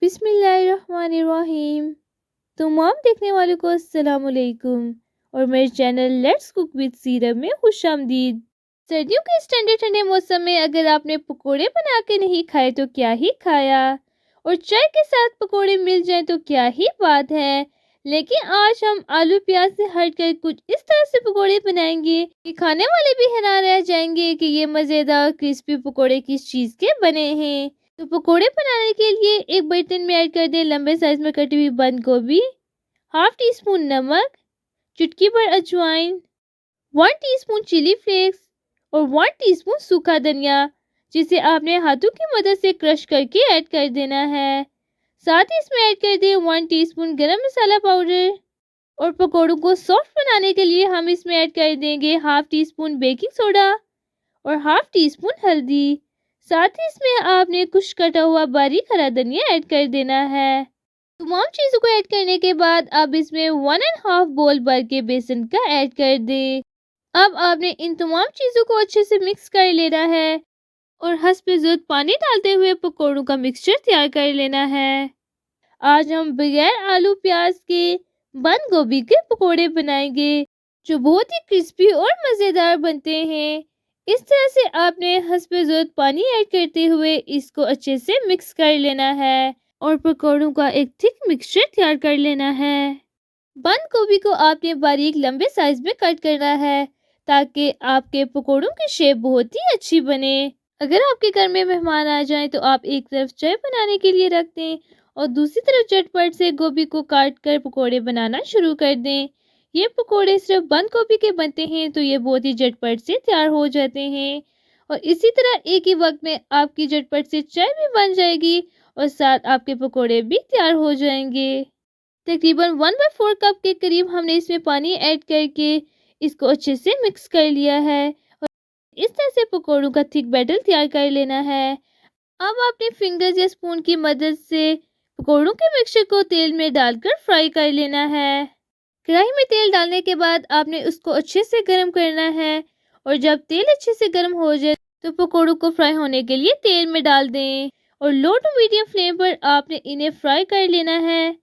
बिस्मिल्लाहिर्रहमानिर्रहीम। तमाम देखने वालों को अस्सलाम वालेकुम और मेरे channel let's cook with serum में खुशामदीद। सर्दियों के इस ठंडे ठंडे मौसम में अगर आपने पकोड़े बना के नहीं खाए तो क्या ही खाया, और चाय के साथ पकोड़े मिल जाएं तो क्या ही बात है। लेकिन आज हम आलू प्याज से हटकर कुछ इस तरह से पकोड़े बनाएंगे कि खाने वाले भी हैरान रह जाएंगे कि ये मज़ेदार क्रिस्पी पकोड़े किस चीज़ के बने हैं। तो पकोड़े बनाने के लिए एक बर्तन में ऐड कर दें लंबे साइज में कटी हुई बंद गोभी, हाफ टी स्पून नमक, चुटकी भर अजवाइन, 1 टीस्पून चिली फ्लेक्स और 1 टीस्पून सूखा धनिया, जिसे आपने हाथों की मदद से क्रश करके ऐड कर देना है। साथ ही इसमें ऐड कर दें 1 टीस्पून गरम मसाला पाउडर, और पकोड़ों को सॉफ्ट बनाने के लिए हम इसमें ऐड कर देंगे half tea spoon baking soda और हाफ टी स्पून हल्दी। साथ ही इसमें आपने कुछ कटा हुआ बारीक हरा धनिया ऐड कर देना है। तमाम चीज़ों को ऐड करने के बाद अब इसमें 1.5 बोल भर के बेसन का ऐड कर दें। अब आपने इन तमाम चीज़ों को अच्छे से मिक्स कर लेना है और हस्ब ज़रूरत पानी डालते हुए पकौड़ों का मिक्सचर तैयार कर लेना है। आज हम बगैर आलू प्याज के बंद गोभी के पकोड़े बनाएंगे जो बहुत ही क्रिस्पी और मज़ेदार बनते हैं। इस तरह से आपने हस्ब ज़रूरत पानी ऐड करते हुए इसको अच्छे से मिक्स कर लेना है और पकौड़ों का एक थिक मिक्सचर तैयार कर लेना है। बंद गोभी को आपने बारीक लंबे साइज में कट करना है ताकि आपके पकौड़ों की शेप बहुत ही अच्छी बने। अगर आपके घर में मेहमान आ जाएं तो आप एक तरफ चाय बनाने के लिए रख दें और दूसरी तरफ झटपट से गोभी को काट कर पकौड़े बनाना शुरू कर दें। ये पकौड़े सिर्फ बंद गोभी के बनते हैं तो ये बहुत ही झटपट से तैयार हो जाते हैं, और इसी तरह एक ही वक्त में आपकी झटपट से चाय भी बन जाएगी और साथ आपके पकौड़े भी तैयार हो जाएंगे। तकरीबन 1/4 कप के करीब हमने इसमें पानी ऐड करके इसको अच्छे से मिक्स कर लिया है और इस तरह से पकौड़ों का थिक बैटर तैयार कर लेना है। अब आपने फिंगर्स या स्पून की मदद से पकौड़ों के मिक्सचर को तेल में डालकर फ्राई कर लेना है। कढ़ाई में तेल डालने के बाद आपने उसको अच्छे से गर्म करना है, और जब तेल अच्छे से गर्म हो जाए तो पकौड़ों को फ्राई होने के लिए तेल में डाल दें और लो टू मीडियम फ्लेम पर आपने इन्हें फ्राई कर लेना है।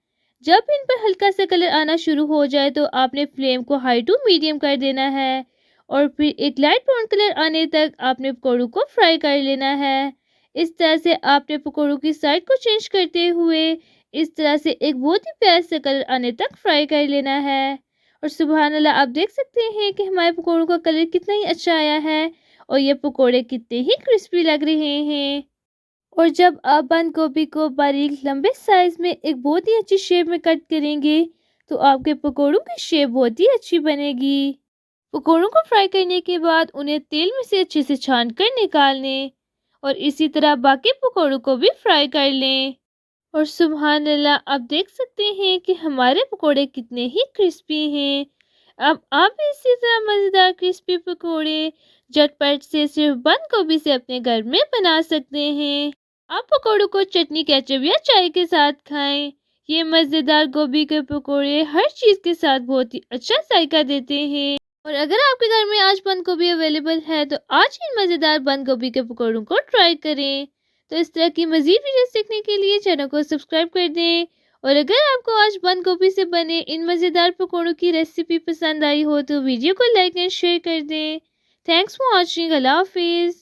जब इन पर हल्का सा कलर आना शुरू हो जाए तो आपने फ्लेम को हाई टू मीडियम कर देना है और फिर एक लाइट ब्राउन कलर आने तक आपने पकौड़ों को फ्राई कर लेना है। इस तरह से आपने पकौड़ों की साइड को चेंज करते हुए इस तरह से एक बहुत ही प्यारा सा कलर आने तक फ्राई कर लेना है। और सुभान अल्लाह, आप देख सकते हैं कि हमारे पकौड़ों का कलर कितना ही अच्छा आया है और ये पकौड़े कितने ही क्रिस्पी लग रहे हैं। और जब आप बंद गोभी को बारीक लंबे साइज में एक बहुत ही अच्छी शेप में कट करेंगे तो आपके पकौड़ों की शेप बहुत ही अच्छी बनेगी। पकौड़ों को फ्राई करने के बाद उन्हें तेल में से अच्छे से छान कर निकाल लें और इसी तरह बाकी पकौड़ों को भी फ्राई कर लें। और सुभान अल्लाह, आप देख सकते हैं कि हमारे पकोड़े कितने ही क्रिस्पी हैं। अब आप भी इसी तरह मज़ेदार क्रिस्पी पकोड़े झटपट से सिर्फ बंद गोभी से अपने घर में बना सकते हैं। आप पकोड़ों को चटनी, केचप या चाय के साथ खाएं। ये मज़ेदार गोभी के पकोड़े हर चीज़ के साथ बहुत ही अच्छा जायका देते हैं। और अगर आपके घर में आज बंद गोभी अवेलेबल है तो आज इन मज़ेदार बंद गोभी के पकौड़ों को ट्राई करें। तो इस तरह की मज़ीद वीडियोस देखने के लिए चैनल को सब्सक्राइब कर दें, और अगर आपको आज बंद गोभी से बने इन मज़ेदार पकौड़ों की रेसिपी पसंद आई हो तो वीडियो को लाइक एंड शेयर कर दें। Thanks for watching. अल्लाह हाफिज़।